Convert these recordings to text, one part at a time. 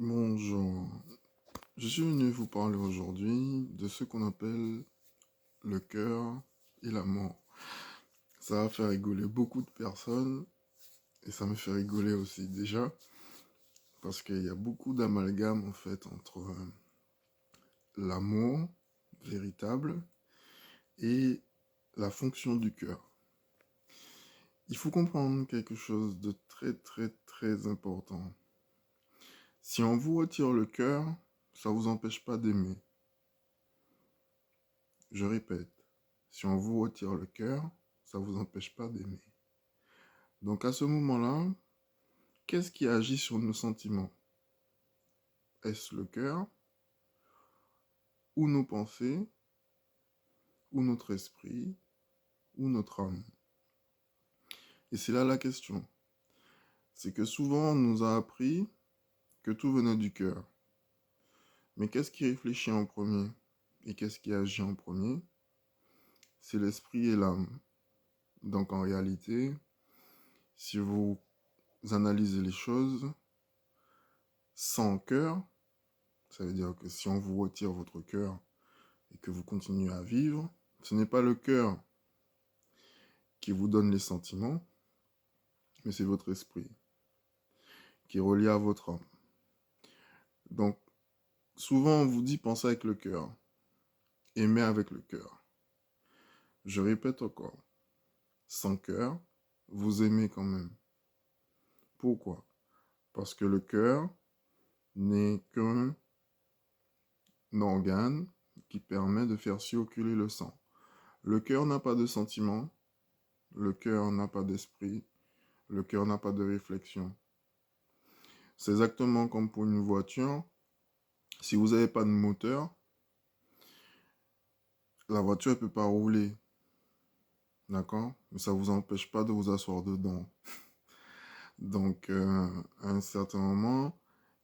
Bonjour, je suis venu vous parler aujourd'hui de ce qu'on appelle le cœur et l'amour. Ça va faire rigoler beaucoup de personnes et ça me fait rigoler aussi déjà parce qu'il y a beaucoup d'amalgame en fait entre l'amour véritable et la fonction du cœur. Il faut comprendre quelque chose de très très très important. Si on vous retire le cœur, ça ne vous empêche pas d'aimer. Je répète, si on vous retire le cœur, ça ne vous empêche pas d'aimer. Donc à ce moment-là, qu'est-ce qui agit sur nos sentiments? Est-ce le cœur, ou nos pensées, ou notre esprit, ou notre âme? Et c'est là la question. C'est que souvent on nous a appris que tout venait du cœur. Mais qu'est-ce qui réfléchit en premier? Et qu'est-ce qui agit en premier? C'est l'esprit et l'âme. Donc en réalité, si vous analysez les choses sans cœur, ça veut dire que si on vous retire votre cœur et que vous continuez à vivre, ce n'est pas le cœur qui vous donne les sentiments, mais c'est votre esprit qui est relié à votre âme. Donc, souvent on vous dit pensez avec le cœur, aimez avec le cœur. Je répète encore, sans cœur, vous aimez quand même. Pourquoi? Parce que le cœur n'est qu'un organe qui permet de faire circuler le sang. Le cœur n'a pas de sentiments, le cœur n'a pas d'esprit, le cœur n'a pas de réflexion. C'est exactement comme pour une voiture. Si vous n'avez pas de moteur, la voiture ne peut pas rouler. D'accord? Mais ça ne vous empêche pas de vous asseoir dedans. Donc, à un certain moment,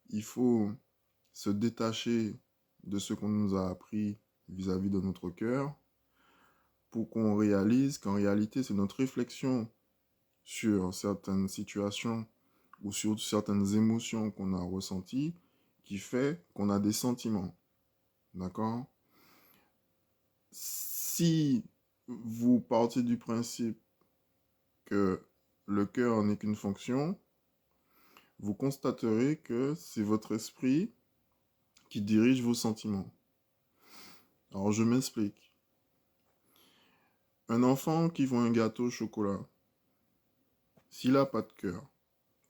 il faut se détacher de ce qu'on nous a appris vis-à-vis de notre cœur pour qu'on réalise qu'en réalité, c'est notre réflexion sur certaines situations ou sur certaines émotions qu'on a ressenties qui fait qu'on a des sentiments. D'accord? Si vous partez du principe que le cœur n'est qu'une fonction, vous constaterez que c'est votre esprit qui dirige vos sentiments. Alors je m'explique. Un enfant qui voit un gâteau au chocolat, s'il n'a pas de cœur,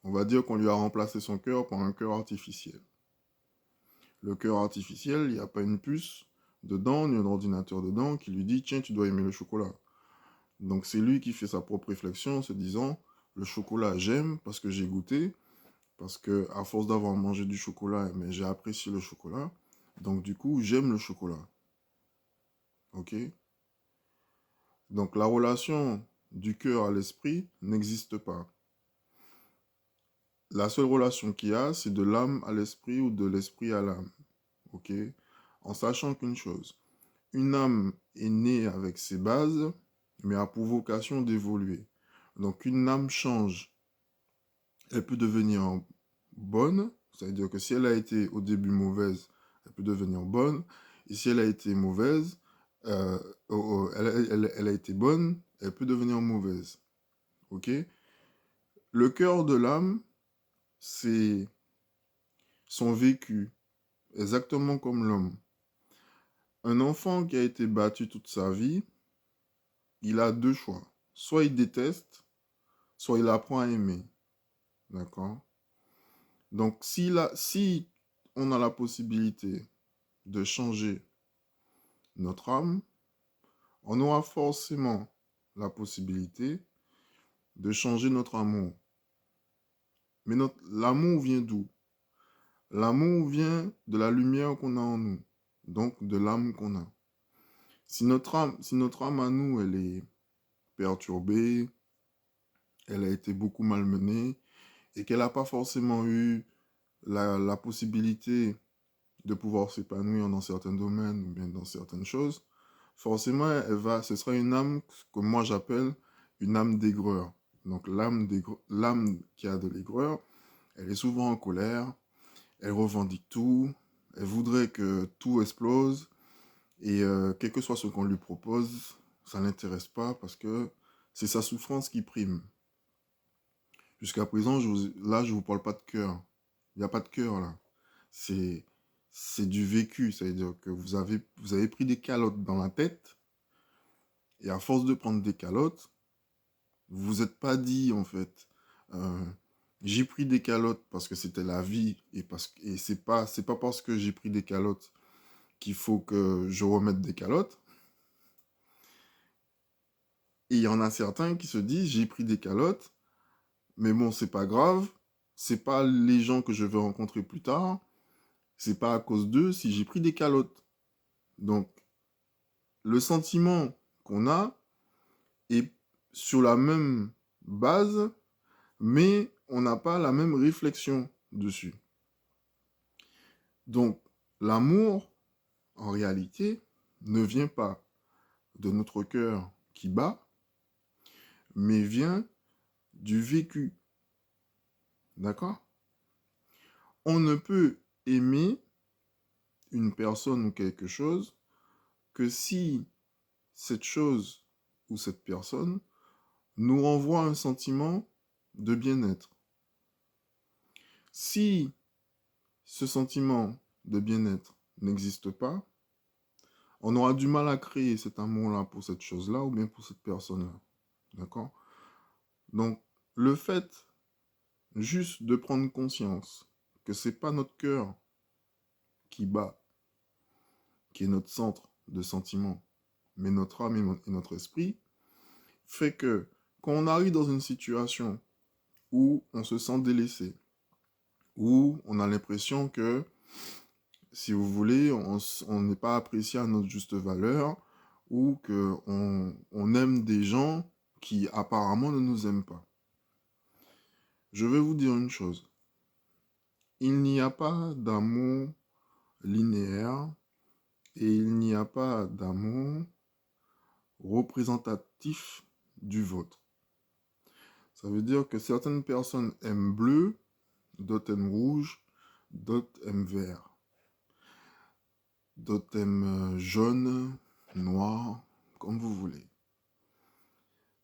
on va dire qu'on lui a remplacé son cœur par un cœur artificiel. Le cœur artificiel, il n'y a pas une puce dedans, ni un ordinateur dedans qui lui dit « Tiens, tu dois aimer le chocolat ». Donc c'est lui qui fait sa propre réflexion en se disant « Le chocolat, j'aime parce que j'ai goûté, parce que à force d'avoir mangé du chocolat, mais j'ai apprécié le chocolat. Donc du coup, j'aime le chocolat. » Ok? Donc la relation du cœur à l'esprit n'existe pas. La seule relation qu'il y a, c'est de l'âme à l'esprit ou de l'esprit à l'âme. Ok? En sachant qu'une chose, une âme est née avec ses bases, mais a pour vocation d'évoluer. Donc une âme change. Elle peut devenir bonne, c'est-à-dire que si elle a été au début mauvaise, elle peut devenir bonne. Et si elle a été mauvaise, elle a été bonne, elle peut devenir mauvaise. Ok? Le cœur de l'âme, c'est son vécu, exactement comme l'homme. Un enfant qui a été battu toute sa vie, il a deux choix. Soit il déteste, soit il apprend à aimer. D'accord? Donc, si on a la possibilité de changer notre âme, on aura forcément la possibilité de changer notre amour. Mais l'amour vient d'où? L'amour vient de la lumière qu'on a en nous, donc de l'âme qu'on a. Si notre âme à nous, elle est perturbée, elle a été beaucoup malmenée, et qu'elle n'a pas forcément eu la possibilité de pouvoir s'épanouir dans certains domaines ou bien dans certaines choses, forcément, ce sera une âme que moi j'appelle une âme d'aigreur. Donc l'âme qui a de l'aigreur, elle est souvent en colère, Elle revendique tout. Elle voudrait que tout explose. Et quel que soit ce qu'on lui propose, ça ne l'intéresse pas parce que c'est sa souffrance qui prime. Jusqu'à présent, là, je ne vous parle pas de cœur. Il n'y a pas de cœur là. C'est, c'est du vécu. C'est-à-dire que vous avez pris des calottes dans la tête. Et à force de prendre des calottes, vous vous êtes pas dit, en fait, euh, j'ai pris des calottes parce que c'était la vie. Et c'est pas parce que j'ai pris des calottes qu'il faut que je remette des calottes. Et il y en a certains qui se disent, j'ai pris des calottes, mais bon, c'est pas grave. C'est pas les gens que je vais rencontrer plus tard. C'est pas à cause d'eux si j'ai pris des calottes. Donc, le sentiment qu'on a est sur la même base, mais on n'a pas la même réflexion dessus. Donc, l'amour, en réalité, ne vient pas de notre cœur qui bat, mais vient du vécu. D'accord? On ne peut aimer une personne ou quelque chose que si cette chose ou cette personne nous renvoie un sentiment de bien-être. Si ce sentiment de bien-être n'existe pas, on aura du mal à créer cet amour-là pour cette chose-là ou bien pour cette personne-là. D'accord? Donc, le fait juste de prendre conscience que c'est pas notre cœur qui bat, qui est notre centre de sentiment, mais notre âme et notre esprit, fait que quand on arrive dans une situation où on se sent délaissé, où on a l'impression que, si vous voulez, on n'est pas apprécié à notre juste valeur, ou on aime des gens qui apparemment ne nous aiment pas. Je vais vous dire une chose. Il n'y a pas d'amour linéaire et il n'y a pas d'amour représentatif du vôtre. Ça veut dire que certaines personnes aiment bleu, d'autres aiment rouge, d'autres aiment vert, d'autres aiment jaune, noir, comme vous voulez.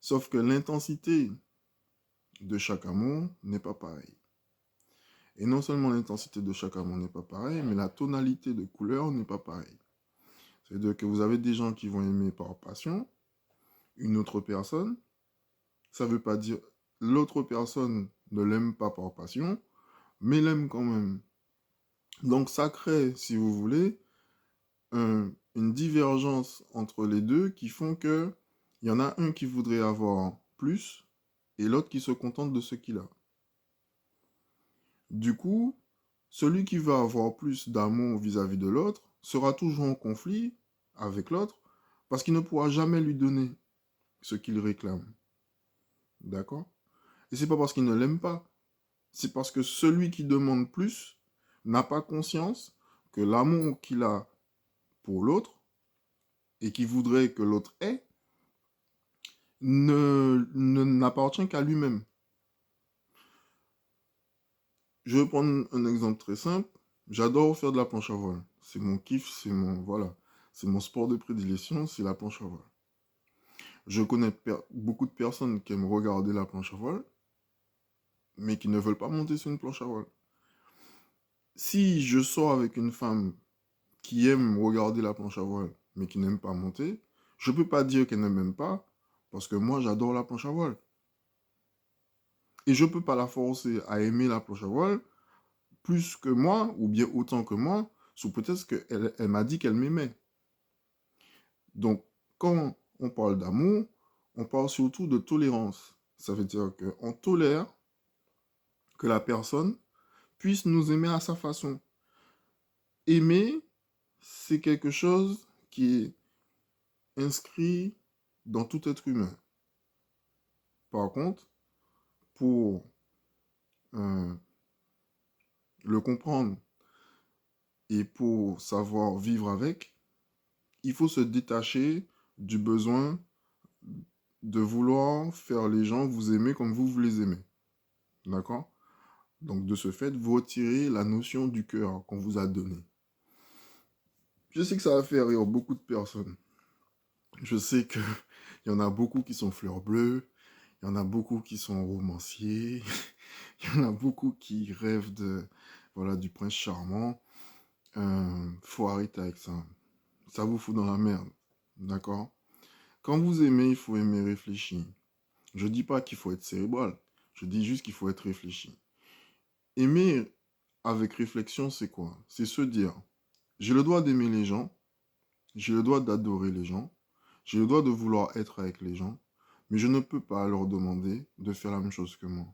Sauf que l'intensité de chaque amour n'est pas pareille. Et non seulement l'intensité de chaque amour n'est pas pareille, mais la tonalité de couleur n'est pas pareille. C'est-à-dire que vous avez des gens qui vont aimer par passion une autre personne. Ça ne veut pas dire l'autre personne ne l'aime pas par passion, mais l'aime quand même. Donc ça crée, si vous voulez, une divergence entre les deux qui font que il y en a un qui voudrait avoir plus et l'autre qui se contente de ce qu'il a. Du coup, celui qui va avoir plus d'amour vis-à-vis de l'autre sera toujours en conflit avec l'autre parce qu'il ne pourra jamais lui donner ce qu'il réclame. D'accord? Et c'est pas parce qu'il ne l'aime pas, c'est parce que celui qui demande plus n'a pas conscience que l'amour qu'il a pour l'autre et qui voudrait que l'autre ait n'appartient qu'à lui-même. Je vais prendre un exemple très simple. J'adore faire de la planche à voile. C'est mon kiff, c'est mon sport de prédilection, c'est la planche à voile. Je connais beaucoup de personnes qui aiment regarder la planche à voile, mais qui ne veulent pas monter sur une planche à voile. Si je sors avec une femme qui aime regarder la planche à voile, mais qui n'aime pas monter, je ne peux pas dire qu'elle ne m'aime pas, parce que moi, j'adore la planche à voile. Et je ne peux pas la forcer à aimer la planche à voile plus que moi, ou bien autant que moi, sous prétexte qu'elle m'a dit qu'elle m'aimait. Donc, quand on parle d'amour, on parle surtout de tolérance. Ça veut dire qu'on tolère que la personne puisse nous aimer à sa façon. Aimer, c'est quelque chose qui est inscrit dans tout être humain. Par contre, pour euh, le comprendre et pour savoir vivre avec, il faut se détacher du besoin de vouloir faire les gens vous aimer comme vous les aimez. D'accord? Donc, de ce fait, vous retirez la notion du cœur qu'on vous a donné. Je sais que ça va faire rire beaucoup de personnes. Je sais qu'il y en a beaucoup qui sont fleurs bleues, il y en a beaucoup qui sont romanciers, il y en a beaucoup qui rêvent voilà, du prince charmant. Faut arrêter avec ça. Ça vous fout dans la merde. D'accord? Quand vous aimez, il faut aimer réfléchir. Je dis pas qu'il faut être cérébral. Je dis juste qu'il faut être réfléchi. Aimer avec réflexion, c'est quoi? C'est se dire, j'ai le droit d'aimer les gens, j'ai le droit d'adorer les gens, j'ai le droit de vouloir être avec les gens, mais je ne peux pas leur demander de faire la même chose que moi.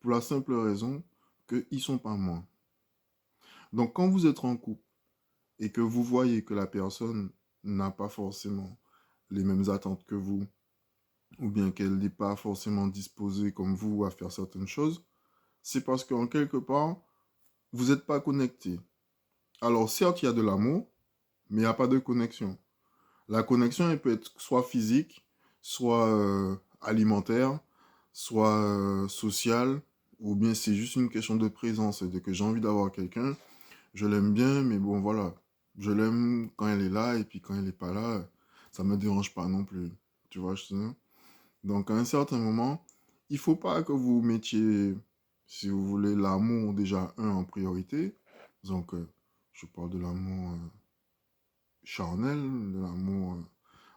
Pour la simple raison qu'ils ne sont pas moi. Donc quand vous êtes en couple et que vous voyez que la personne n'a pas forcément les mêmes attentes que vous, ou bien qu'elle n'est pas forcément disposée comme vous à faire certaines choses, c'est parce qu'en quelque part, vous n'êtes pas connecté. Alors certes, il y a de l'amour, mais il n'y a pas de connexion. La connexion, elle peut être soit physique, soit alimentaire, soit sociale, ou bien c'est juste une question de présence, c'est-à-dire que j'ai envie d'avoir quelqu'un, je l'aime bien, mais bon voilà, je l'aime quand elle est là, et puis quand elle n'est pas là, ça me dérange pas non plus, tu vois, je sais. Donc à un certain moment, il faut pas que vous mettiez, si vous voulez, l'amour déjà en priorité, donc je parle de l'amour charnel, de l'amour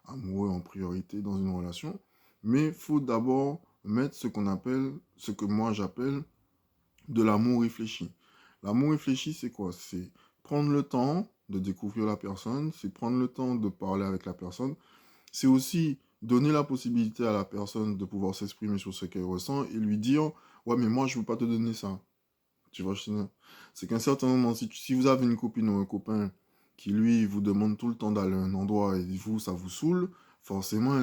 amoureux en priorité dans une relation, mais il faut d'abord mettre ce qu'on appelle, ce que moi j'appelle de l'amour réfléchi. L'amour réfléchi, c'est quoi? C'est prendre le temps de découvrir la personne, c'est prendre le temps de parler avec la personne, c'est aussi donner la possibilité à la personne de pouvoir s'exprimer sur ce qu'elle ressent et lui dire, ouais, mais moi, je ne veux pas te donner ça. Tu vois, c'est qu'à un certain moment, si vous avez une copine ou un copain qui, lui, vous demande tout le temps d'aller à un endroit et vous, ça vous saoule, forcément,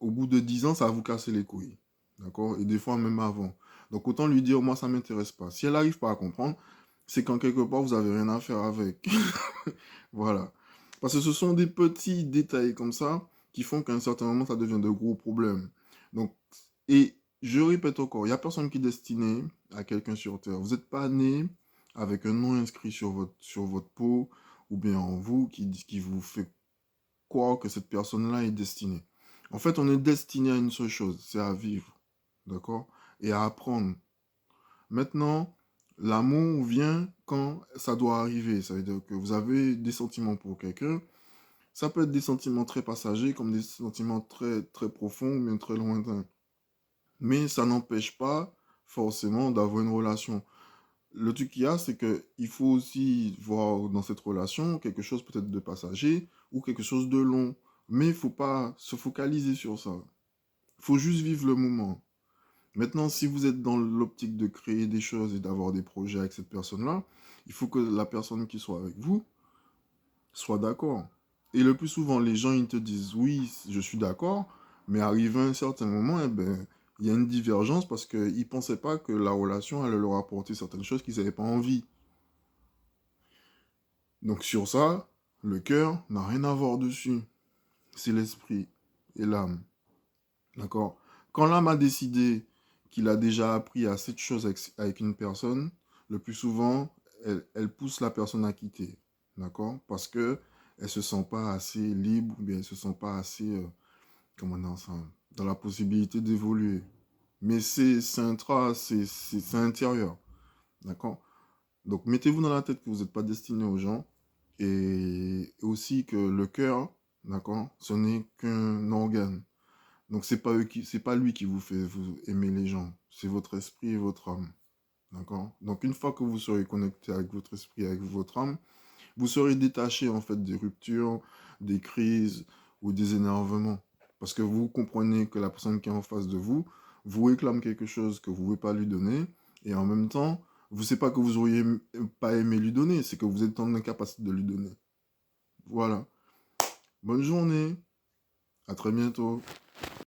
au bout de 10 ans, ça va vous casser les couilles. D'accord? Et des fois, même avant. Donc, autant lui dire, moi, ça ne m'intéresse pas. Si elle n'arrive pas à comprendre, c'est qu'en quelque part, vous n'avez rien à faire avec. Voilà. Parce que ce sont des petits détails comme ça qui font qu'à un certain moment, ça devient de gros problèmes. Donc, et je répète encore, il n'y a personne qui est destiné à quelqu'un sur Terre. Vous n'êtes pas né avec un nom inscrit sur votre peau ou bien en vous qui vous fait croire que cette personne-là est destinée. En fait, on est destiné à une seule chose, c'est à vivre. D'accord? Et à apprendre. Maintenant, l'amour vient quand ça doit arriver. Ça veut dire que vous avez des sentiments pour quelqu'un. Ça peut être des sentiments très passagers, comme des sentiments très, très profonds ou bien très lointains. Mais ça n'empêche pas forcément d'avoir une relation. Le truc qu'il y a, c'est qu'il faut aussi voir dans cette relation quelque chose peut-être de passager ou quelque chose de long. Mais il ne faut pas se focaliser sur ça. Il faut juste vivre le moment. Maintenant, si vous êtes dans l'optique de créer des choses et d'avoir des projets avec cette personne-là, il faut que la personne qui soit avec vous soit d'accord. Et le plus souvent, les gens, ils te disent, oui, je suis d'accord, mais arrivé à un certain moment, eh ben, il y a une divergence parce qu'ils ne pensaient pas que la relation allait leur apporter certaines choses qu'ils n'avaient pas envie. Donc sur ça, le cœur n'a rien à voir dessus. C'est l'esprit et l'âme. D'accord? Quand l'âme a décidé qu'il a déjà appris assez de choses avec une personne, le plus souvent, elle pousse la personne à quitter. D'accord? Parce que elle se sent pas assez libre, ou bien elle se sent pas assez, comment on dit ça, dans la possibilité d'évoluer. Mais c'est intérieur. D'accord? Donc mettez-vous dans la tête que vous n'êtes pas destiné aux gens et aussi que le cœur, d'accord, ce n'est qu'un organe. Donc c'est pas lui qui vous fait vous aimer les gens, c'est votre esprit et votre âme. D'accord? Donc une fois que vous serez connecté avec votre esprit, avec votre âme, vous serez détaché en fait des ruptures, des crises ou des énervements. Parce que vous comprenez que la personne qui est en face de vous vous réclame quelque chose que vous ne pouvez pas lui donner. Et en même temps, vous ne savez pas que vous auriez pas aimé lui donner, c'est que vous êtes en incapacité de lui donner. Voilà. Bonne journée. À très bientôt.